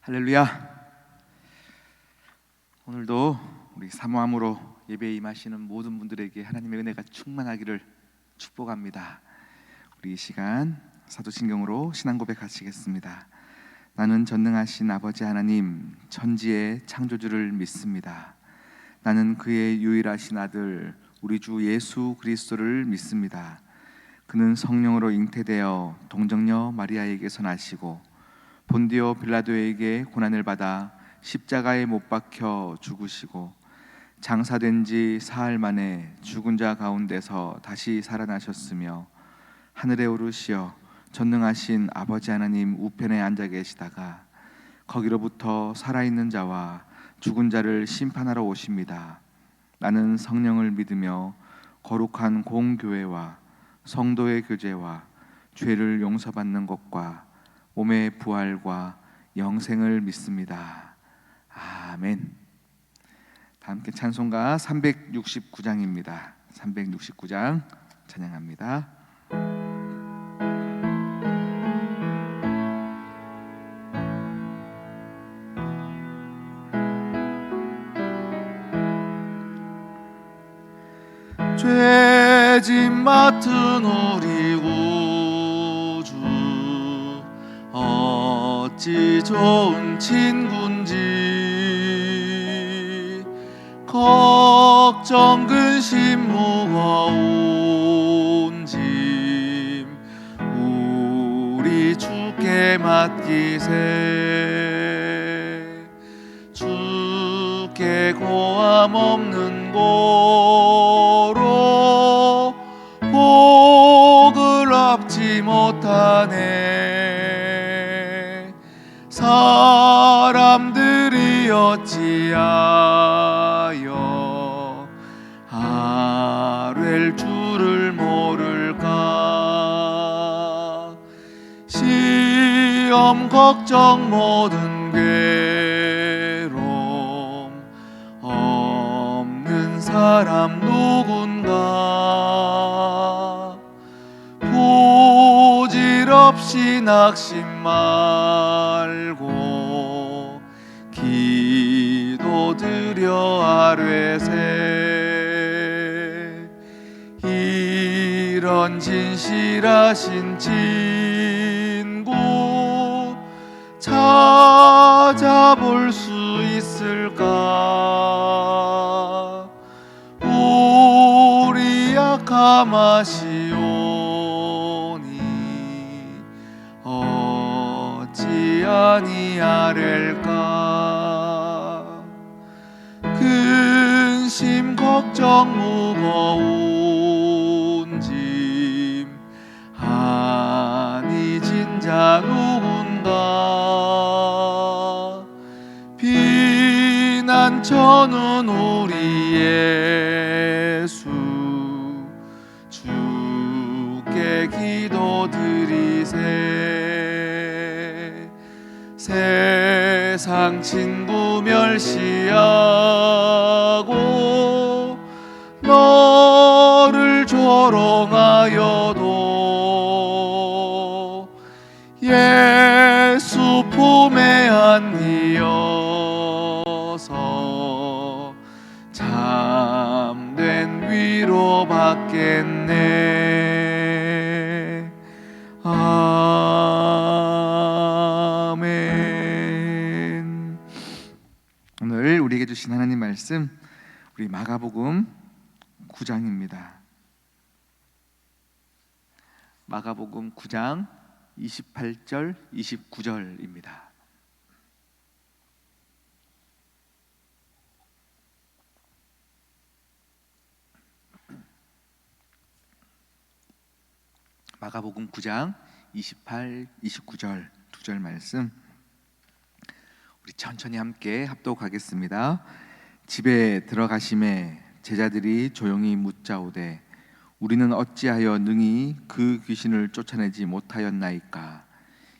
할렐루야. 오늘도 우리 사모함으로 예배에 임하시는 모든 분들에게 하나님의 은혜가 충만하기를 축복합니다. 우리 이 시간 사도신경으로 신앙 고백하시겠습니다. 나는 전능하신 아버지 하나님, 천지의 창조주를 믿습니다. 나는 그의 유일하신 아들 우리 주 예수 그리스도를 믿습니다. 그는 성령으로 잉태되어 동정녀 마리아에게서 나시고 본디오 빌라도에게 고난을 받아 십자가에 못 박혀 죽으시고 장사된 지 사흘 만에 죽은 자 가운데서 다시 살아나셨으며 하늘에 오르시어 전능하신 아버지 하나님 우편에 앉아 계시다가 거기로부터 살아있는 자와 죽은 자를 심판하러 오십니다. 나는 성령을 믿으며 거룩한 공교회와 성도의 교제와 죄를 용서받는 것과 몸의 부활과 영생을 믿습니다. 아멘. 다 함께 찬송가 369장입니다. 369장 찬양합니다. 죄짐 맡은 우리 구주 어찌 좋은 친군지 걱정 근심 무거운 짐 우리 주께 맡기세. 주께 고함 없는 고로 복을 얻지 못하네. 사람들이 어찌하여 아뢰 줄을 모를까. 시험 걱정 모든 괴로움 없는 사람 누군가. 부질없이 낙심 말고 기도드려 아뢰세. 이런 진실하신 친구 찾아볼 수 있을까. 우리 약함 아시오니 어찌 아니하렐까. 근심 걱정 무거운 짐 아니 진자 누군가. 비난처는 우리 예수 주께 기도드리세. 세상 친구 멸시하고 너를 조롱하여도 예수 품에 안기어서 참된 위로 받겠네. 아멘. 오늘 우리에게 주신 하나님 말씀 우리 마가복음 9장입니다. 마가복음 9장 28절 29절입니다. 마가복음 9장 28, 29절 두 절 말씀 우리 천천히 함께 합독하겠습니다. 집에 들어가심에 제자들이 조용히 묻자오되 우리는 어찌하여 능히 그 귀신을 쫓아내지 못하였나이까.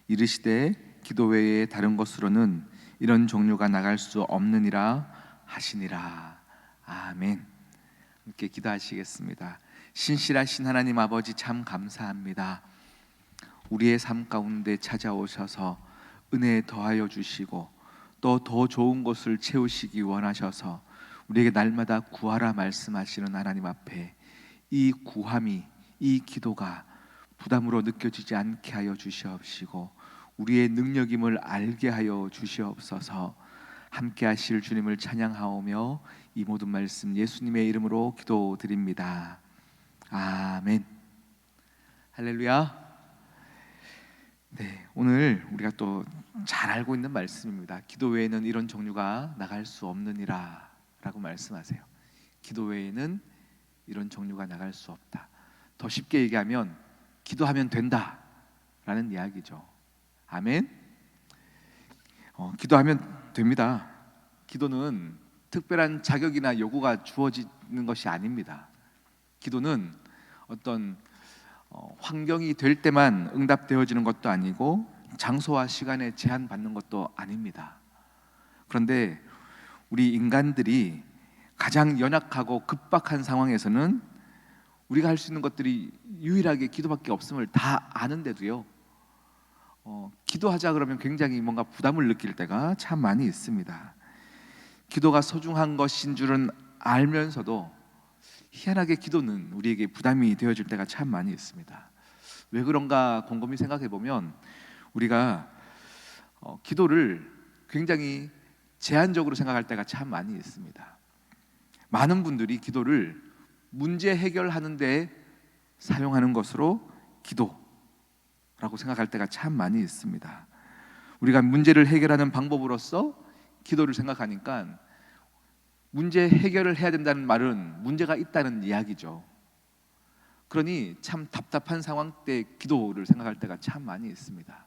이르시되 기도 외에 다른 것으로는 이런 종류가 나갈 수 없느니라 하시니라. 아멘. 함께 기도하시겠습니다. 신실하신 하나님 아버지 참 감사합니다. 우리의 삶 가운데 찾아오셔서 은혜에 더하여 주시고 또 더 좋은 것을 채우시기 원하셔서 우리에게 날마다 구하라 말씀하시는 하나님 앞에 이 구함이, 이 기도가 부담으로 느껴지지 않게 하여 주시옵시고 우리의 능력임을 알게 하여 주시옵소서. 함께 하실 주님을 찬양하오며 이 모든 말씀 예수님의 이름으로 기도드립니다. 아멘. 할렐루야. 네, 오늘 우리가 또 잘 알고 있는 말씀입니다. 기도 외에는 이런 종류가 나갈 수 없느니라 라고 말씀하세요. 기도 외에는 이런 종류가 나갈 수 없다. 더 쉽게 얘기하면 기도하면 된다 라는 이야기죠. 아멘. 기도하면 됩니다. 기도는 특별한 자격이나 요구가 주어지는 것이 아닙니다. 기도는 어떤 환경이 될 때만 응답되어지는 것도 아니고 장소와 시간에 제한받는 것도 아닙니다. 그런데 우리 인간들이 가장 연약하고 급박한 상황에서는 우리가 할 수 있는 것들이 유일하게 기도밖에 없음을 다 아는데도요, 기도하자 그러면 굉장히 뭔가 부담을 느낄 때가 참 많이 있습니다. 기도가 소중한 것인 줄은 알면서도 희한하게 기도는 우리에게 부담이 되어질 때가 참 많이 있습니다. 왜 그런가 곰곰이 생각해 보면 우리가 기도를 굉장히 제한적으로 생각할 때가 참 많이 있습니다. 많은 분들이 기도를 문제 해결하는 데 사용하는 것으로 기도라고 생각할 때가 참 많이 있습니다. 우리가 문제를 해결하는 방법으로서 기도를 생각하니까 문제 해결을 해야 된다는 말은 문제가 있다는 이야기죠. 그러니 참 답답한 상황 때 기도를 생각할 때가 참 많이 있습니다.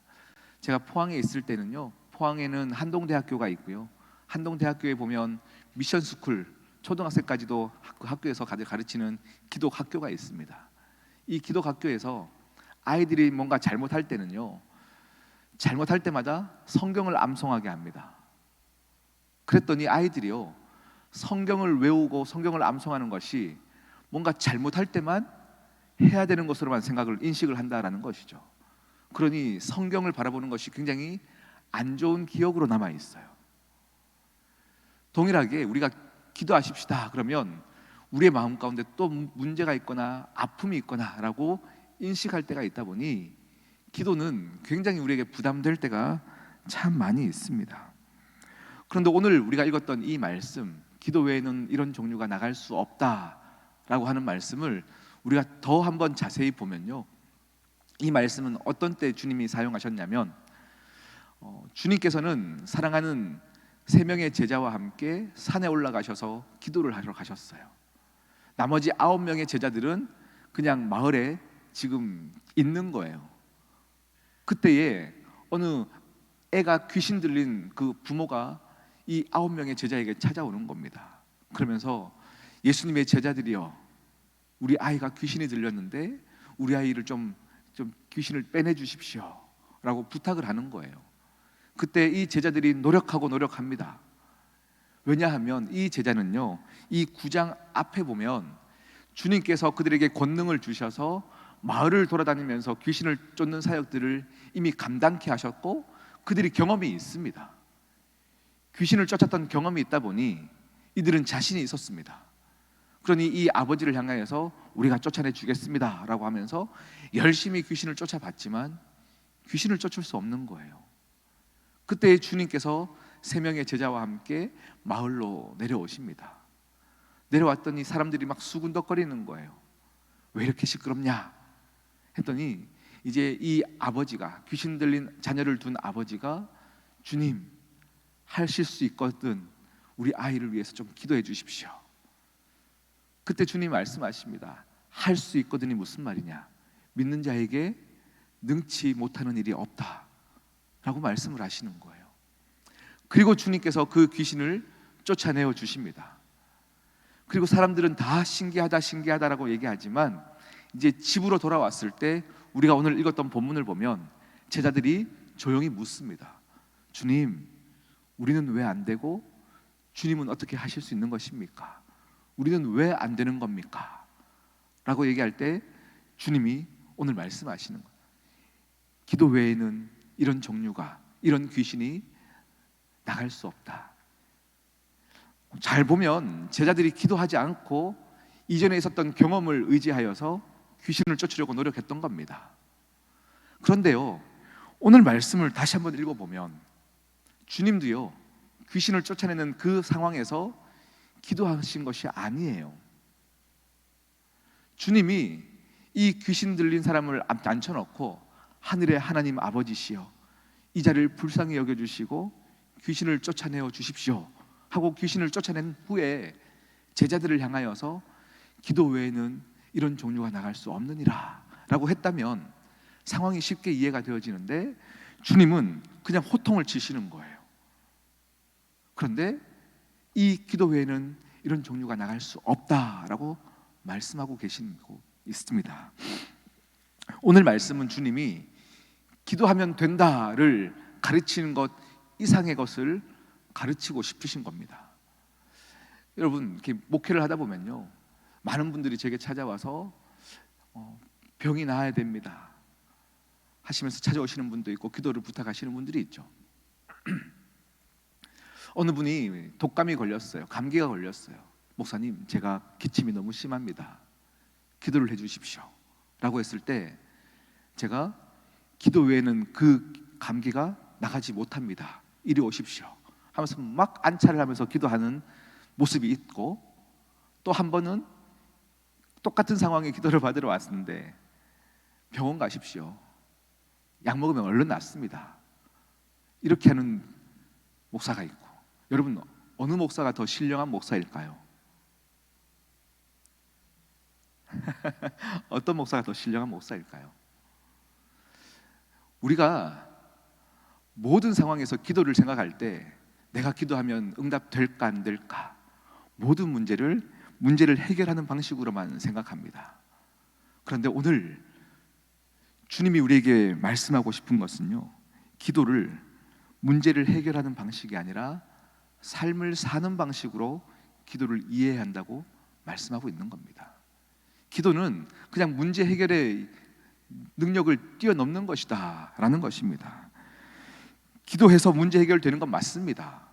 제가 포항에 있을 때는요, 포항에는 한동대학교가 있고요, 한동대학교에 보면 미션스쿨, 초등학생까지도 그 학교에서 가르치는 기독학교가 있습니다. 이 기독학교에서 아이들이 뭔가 잘못할 때는요, 잘못할 때마다 성경을 암송하게 합니다. 그랬더니 아이들이요, 성경을 외우고 성경을 암송하는 것이 뭔가 잘못할 때만 해야 되는 것으로만 인식을 한다라는 것이죠. 그러니 성경을 바라보는 것이 굉장히 안 좋은 기억으로 남아 있어요. 동일하게 우리가 기도하십시다 그러면 우리의 마음 가운데 또 문제가 있거나 아픔이 있거나라고 인식할 때가 있다 보니 기도는 굉장히 우리에게 부담될 때가 참 많이 있습니다. 그런데 오늘 우리가 읽었던 이 말씀, 기도 외에는 이런 종류가 나갈 수 없다라고 하는 말씀을 우리가 더 한번 자세히 보면요, 이 말씀은 어떤 때 주님이 사용하셨냐면 주님께서는 사랑하는 3명의 제자와 함께 산에 올라가셔서 기도를 하러 가셨어요. 나머지 9명의 제자들은 그냥 마을에 지금 있는 거예요. 그때에 어느 애가 귀신 들린 그 부모가 이 9명의 제자에게 찾아오는 겁니다. 그러면서 예수님의 제자들이여, 우리 아이가 귀신이 들렸는데 우리 아이를 좀 귀신을 빼내 주십시오 라고 부탁을 하는 거예요. 그때 이 제자들이 노력합니다. 왜냐하면 이 제자는요, 이 9장 앞에 보면 주님께서 그들에게 권능을 주셔서 마을을 돌아다니면서 귀신을 쫓는 사역들을 이미 감당케 하셨고 그들이 경험이 있습니다. 귀신을 쫓았던 경험이 있다 보니 이들은 자신이 있었습니다. 그러니 이 아버지를 향하여서 우리가 쫓아내 주겠습니다 라고 하면서 열심히 귀신을 쫓아봤지만 귀신을 쫓을 수 없는 거예요. 그때 주님께서 3명의 제자와 함께 마을로 내려오십니다. 내려왔더니 사람들이 막 수군덕거리는 거예요. 왜 이렇게 시끄럽냐 했더니 이제 이 아버지가, 귀신 들린 자녀를 둔 아버지가, 주님 하실 수 있거든 우리 아이를 위해서 좀 기도해 주십시오. 그때 주님 말씀하십니다. 할 수 있거든이 무슨 말이냐, 믿는 자에게 능치 못하는 일이 없다 라고 말씀을 하시는 거예요. 그리고 주님께서 그 귀신을 쫓아내어 주십니다. 그리고 사람들은 다 신기하다라고 얘기하지만 이제 집으로 돌아왔을 때 우리가 오늘 읽었던 본문을 보면 제자들이 조용히 묻습니다. 주님, 우리는 왜 안 되고 주님은 어떻게 하실 수 있는 것입니까? 우리는 왜 안 되는 겁니까? 라고 얘기할 때 주님이 오늘 말씀하시는 거예요. 기도 외에는 이런 종류가, 이런 귀신이 나갈 수 없다. 잘 보면 제자들이 기도하지 않고 이전에 있었던 경험을 의지하여서 귀신을 쫓으려고 노력했던 겁니다. 그런데요, 오늘 말씀을 다시 한번 읽어보면 주님도요, 귀신을 쫓아내는 그 상황에서 기도하신 것이 아니에요. 주님이 이 귀신 들린 사람을 앉혀놓고 하늘의 하나님 아버지시여, 이 자를 불쌍히 여겨주시고 귀신을 쫓아내어 주십시오 하고 귀신을 쫓아낸 후에 제자들을 향하여서 기도 외에는 이런 종류가 나갈 수 없느니라 라고 했다면 상황이 쉽게 이해가 되어지는데, 주님은 그냥 호통을 치시는 거예요. 그런데 이 기도 외에는 이런 종류가 나갈 수 없다라고 말씀하고 계시고 있습니다. 오늘 말씀은 주님이 기도하면 된다를 가르치는 것 이상의 것을 가르치고 싶으신 겁니다. 여러분, 이렇게 목회를 하다 보면요, 많은 분들이 제게 찾아와서 병이 나아야 됩니다 하시면서 찾아오시는 분도 있고 기도를 부탁하시는 분들이 있죠. 어느 분이 독감이 걸렸어요. 감기가 걸렸어요. 목사님, 제가 기침이 너무 심합니다. 기도를 해주십시오 라고 했을 때 제가 기도 외에는 그 감기가 나가지 못합니다, 이리 오십시오 하면서 막 안차를 하면서 기도하는 모습이 있고, 또 한 번은 똑같은 상황에 기도를 받으러 왔는데 병원 가십시오, 약 먹으면 얼른 낫습니다, 이렇게 하는 목사가 있고, 여러분 어느 목사가 더 신령한 목사일까요? 어떤 목사가 더 신령한 목사일까요? 우리가 모든 상황에서 기도를 생각할 때 내가 기도하면 응답될까 안 될까, 모든 문제를 해결하는 방식으로만 생각합니다. 그런데 오늘 주님이 우리에게 말씀하고 싶은 것은요, 기도를 문제를 해결하는 방식이 아니라 삶을 사는 방식으로 기도를 이해해야 한다고 말씀하고 있는 겁니다. 기도는 그냥 문제 해결의 능력을 뛰어넘는 것이다 라는 것입니다. 기도해서 문제 해결되는 건 맞습니다.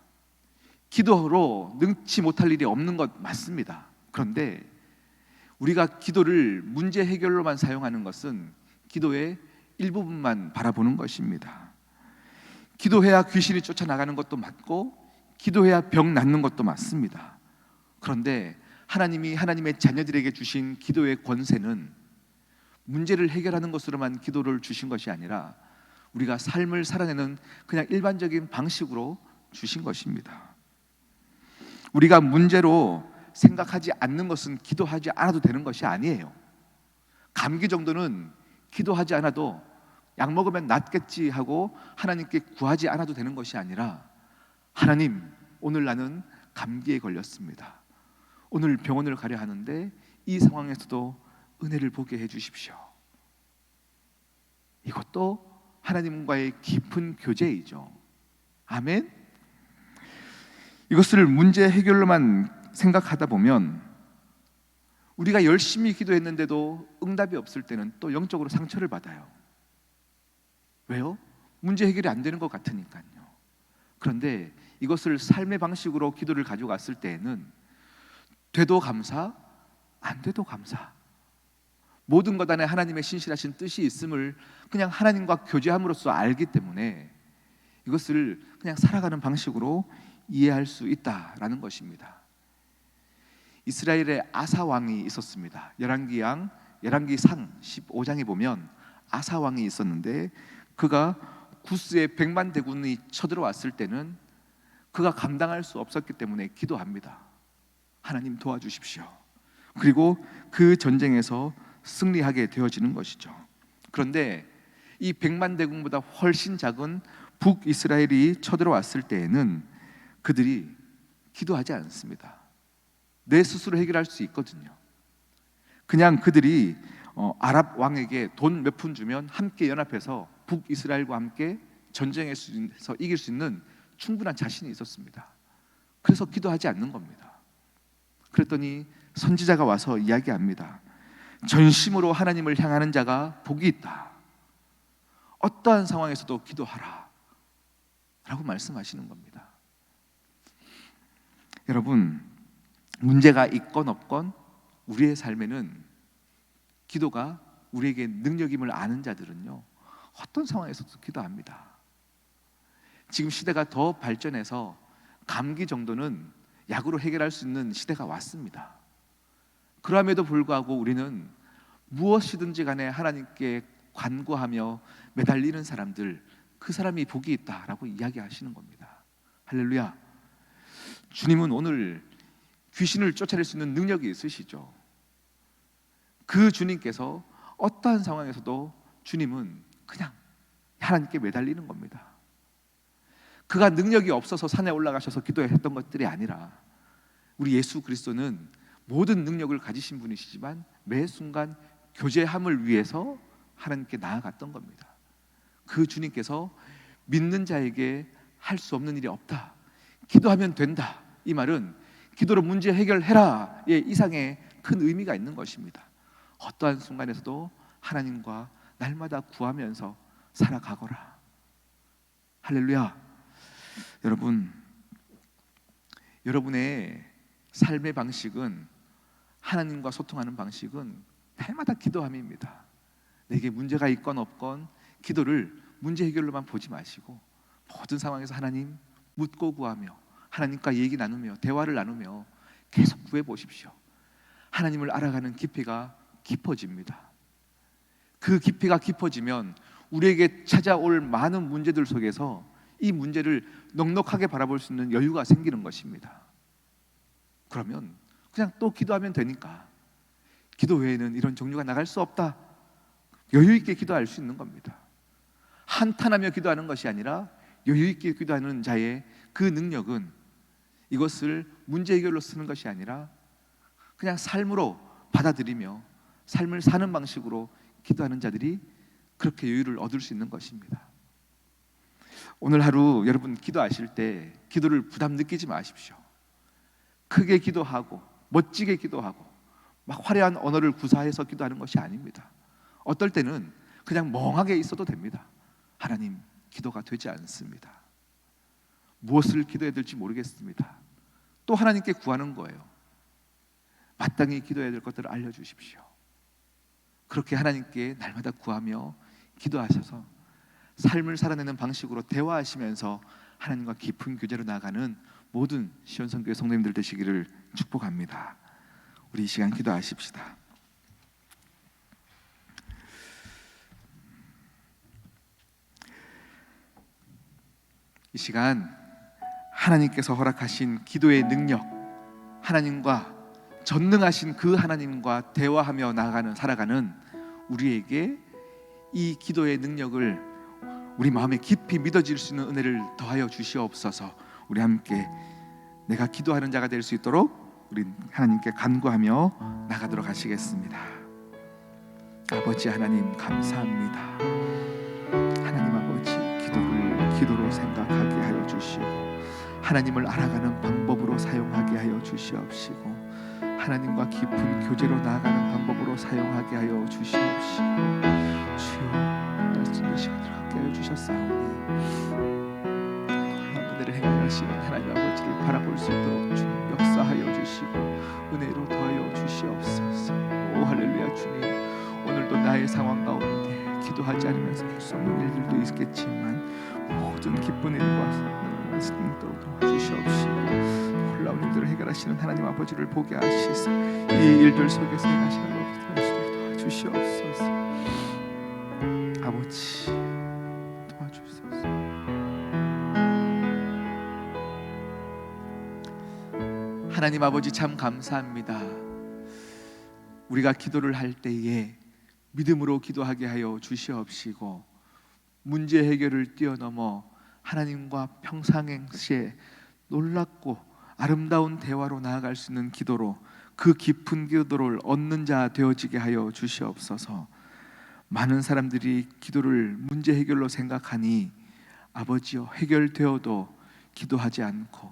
기도로 능치 못할 일이 없는 것 맞습니다. 그런데 우리가 기도를 문제 해결로만 사용하는 것은 기도의 일부분만 바라보는 것입니다. 기도해야 귀신이 쫓아나가는 것도 맞고 기도해야 병 낫는 것도 맞습니다. 그런데 하나님이 하나님의 자녀들에게 주신 기도의 권세는 문제를 해결하는 것으로만 기도를 주신 것이 아니라 우리가 삶을 살아내는 그냥 일반적인 방식으로 주신 것입니다. 우리가 문제로 생각하지 않는 것은 기도하지 않아도 되는 것이 아니에요. 감기 정도는 기도하지 않아도 약 먹으면 낫겠지 하고 하나님께 구하지 않아도 되는 것이 아니라, 하나님, 오늘 나는 감기에 걸렸습니다. 오늘 병원을 가려 하는데 이 상황에서도 은혜를 보게 해주십시오. 이것도 하나님과의 깊은 교제이죠. 아멘. 이것을 문제 해결로만 생각하다 보면 우리가 열심히 기도했는데도 응답이 없을 때는 또 영적으로 상처를 받아요. 왜요? 문제 해결이 안 되는 것 같으니까요. 그런데 이것을 삶의 방식으로 기도를 가져갔을 때에는 돼도 감사, 안 돼도 감사, 모든 것 안에 하나님의 신실하신 뜻이 있음을 그냥 하나님과 교제함으로써 알기 때문에 이것을 그냥 살아가는 방식으로 이해할 수 있다라는 것입니다. 이스라엘에 아사 왕이 있었습니다. 열왕기상 15장에 보면 아사 왕이 있었는데, 그가 구스의 100만 대군이 쳐들어왔을 때는 그가 감당할 수 없었기 때문에 기도합니다. 하나님 도와주십시오. 그리고 그 전쟁에서 승리하게 되어지는 것이죠. 그런데 이 100만 대군보다 훨씬 작은 북이스라엘이 쳐들어왔을 때에는 그들이 기도하지 않습니다. 내 스스로 해결할 수 있거든요. 그냥 그들이 아랍 왕에게 돈 몇 푼 주면 함께 연합해서 북이스라엘과 함께 전쟁에서 이길 수 있는 충분한 자신이 있었습니다. 그래서 기도하지 않는 겁니다. 그랬더니 선지자가 와서 이야기합니다. 전심으로 하나님을 향하는 자가 복이 있다. 어떠한 상황에서도 기도하라 라고 말씀하시는 겁니다. 여러분, 문제가 있건 없건 우리의 삶에는 기도가 우리에게 능력임을 아는 자들은요, 어떤 상황에서도 기도합니다. 지금 시대가 더 발전해서 감기 정도는 약으로 해결할 수 있는 시대가 왔습니다. 그럼에도 불구하고 우리는 무엇이든지 간에 하나님께 간구하며 매달리는 사람들, 그 사람이 복이 있다라고 이야기하시는 겁니다. 할렐루야. 주님은 오늘 귀신을 쫓아낼 수 있는 능력이 있으시죠. 그 주님께서 어떠한 상황에서도 주님은 그냥 하나님께 매달리는 겁니다. 그가 능력이 없어서 산에 올라가셔서 기도했던 것들이 아니라 우리 예수 그리스도는 모든 능력을 가지신 분이시지만 매 순간 교제함을 위해서 하나님께 나아갔던 겁니다. 그 주님께서 믿는 자에게 할 수 없는 일이 없다, 기도하면 된다, 이 말은 기도로 문제 해결해라의 이상의 큰 의미가 있는 것입니다. 어떠한 순간에서도 하나님과 날마다 구하면서 살아가거라. 할렐루야. 여러분, 여러분의 삶의 방식은, 하나님과 소통하는 방식은 날마다 기도함입니다. 내게 문제가 있건 없건 기도를 문제 해결로만 보지 마시고 모든 상황에서 하나님 묻고 구하며 하나님과 얘기 나누며 대화를 나누며 계속 구해 보십시오. 하나님을 알아가는 깊이가 깊어집니다. 그 깊이가 깊어지면 우리에게 찾아올 많은 문제들 속에서 이 문제를 넉넉하게 바라볼 수 있는 여유가 생기는 것입니다. 그러면 그냥 또 기도하면 되니까, 기도 외에는 이런 종류가 나갈 수 없다, 여유 있게 기도할 수 있는 겁니다. 한탄하며 기도하는 것이 아니라 여유 있게 기도하는 자의 그 능력은 이것을 문제 해결로 쓰는 것이 아니라 그냥 삶으로 받아들이며 삶을 사는 방식으로 기도하는 자들이 그렇게 여유를 얻을 수 있는 것입니다. 오늘 하루 여러분 기도하실 때 기도를 부담 느끼지 마십시오. 크게 기도하고 멋지게 기도하고 막 화려한 언어를 구사해서 기도하는 것이 아닙니다. 어떨 때는 그냥 멍하게 있어도 됩니다. 하나님, 기도가 되지 않습니다. 무엇을 기도해야 될지 모르겠습니다. 또 하나님께 구하는 거예요. 마땅히 기도해야 될 것들을 알려주십시오. 그렇게 하나님께 날마다 구하며 기도하셔서 삶을 살아내는 방식으로 대화하시면서 하나님과 깊은 교제로 나아가는 모든 시온성교회 성도님들 되시기를 축복합니다. 우리 이 시간 기도하십시다. 이 시간 하나님께서 허락하신 기도의 능력, 하나님과 전능하신 그 하나님과 대화하며 살아가는 우리에게 이 기도의 능력을 우리 마음에 깊이 믿어질 수 있는 은혜를 더하여 주시옵소서. 우리 함께 내가 기도하는 자가 될 수 있도록 우리 하나님께 간구하며 나가도록 하시겠습니다. 아버지 하나님, 감사합니다. 하나님 아버지, 기도로 생각하게 하여 주시고 하나님을 알아가는 방법으로 사용하게 하여 주시옵시고 하나님과 깊은 교제로 나아가는 방법으로 사용하게 하여 주시옵시고, 주여 말씀의 시간을 갖게 하여 주셨사오니 은혜를 행하시는 하나님 아버지를 바라볼 수 있도록 주님 역사하여 주시고 은혜로 더하여 주시옵소서. 오 할렐루야. 주님, 오늘도 나의 상황 가운데 기도하지 않으면서 할 수 없는 일들도 있겠지만 모든 기쁜 일과 있도록 도와주시옵시고 놀라운 일들을 해결하시는 하나님 아버지를 보게 하시사 이 일들 속에서 행하시는 것을 도와주시옵소서. 아버지 도와주소서. 하나님 아버지, 참 감사합니다. 우리가 기도를 할 때에 믿음으로 기도하게 하여 주시옵시고 문제 해결을 뛰어넘어 하나님과 평상시에 놀랍고 아름다운 대화로 나아갈 수 있는 기도로, 그 깊은 기도를 얻는 자 되어지게 하여 주시옵소서. 많은 사람들이 기도를 문제 해결로 생각하니 아버지여, 해결되어도 기도하지 않고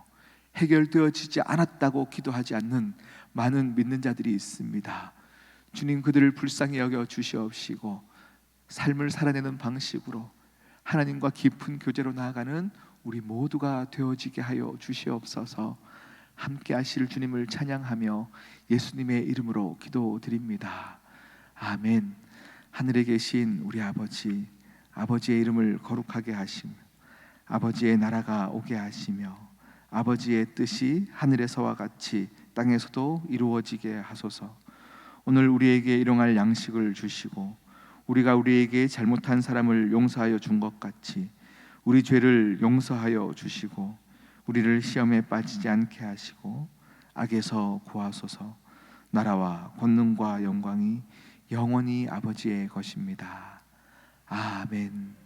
해결되어지지 않았다고 기도하지 않는 많은 믿는 자들이 있습니다. 주님, 그들을 불쌍히 여겨 주시옵시고 삶을 살아내는 방식으로 하나님과 깊은 교제로 나아가는 우리 모두가 되어지게 하여 주시옵소서. 함께 하실 주님을 찬양하며 예수님의 이름으로 기도드립니다. 아멘. 하늘에 계신 우리 아버지, 아버지의 이름을 거룩하게 하시며 아버지의 나라가 오게 하시며 아버지의 뜻이 하늘에서와 같이 땅에서도 이루어지게 하소서. 오늘 우리에게 일용할 양식을 주시고 우리가 우리에게 잘못한 사람을 용서하여 준 것 같이 우리 죄를 용서하여 주시고 우리를 시험에 빠지지 않게 하시고 악에서 구하소서. 나라와 권능과 영광이 영원히 아버지의 것입니다. 아멘.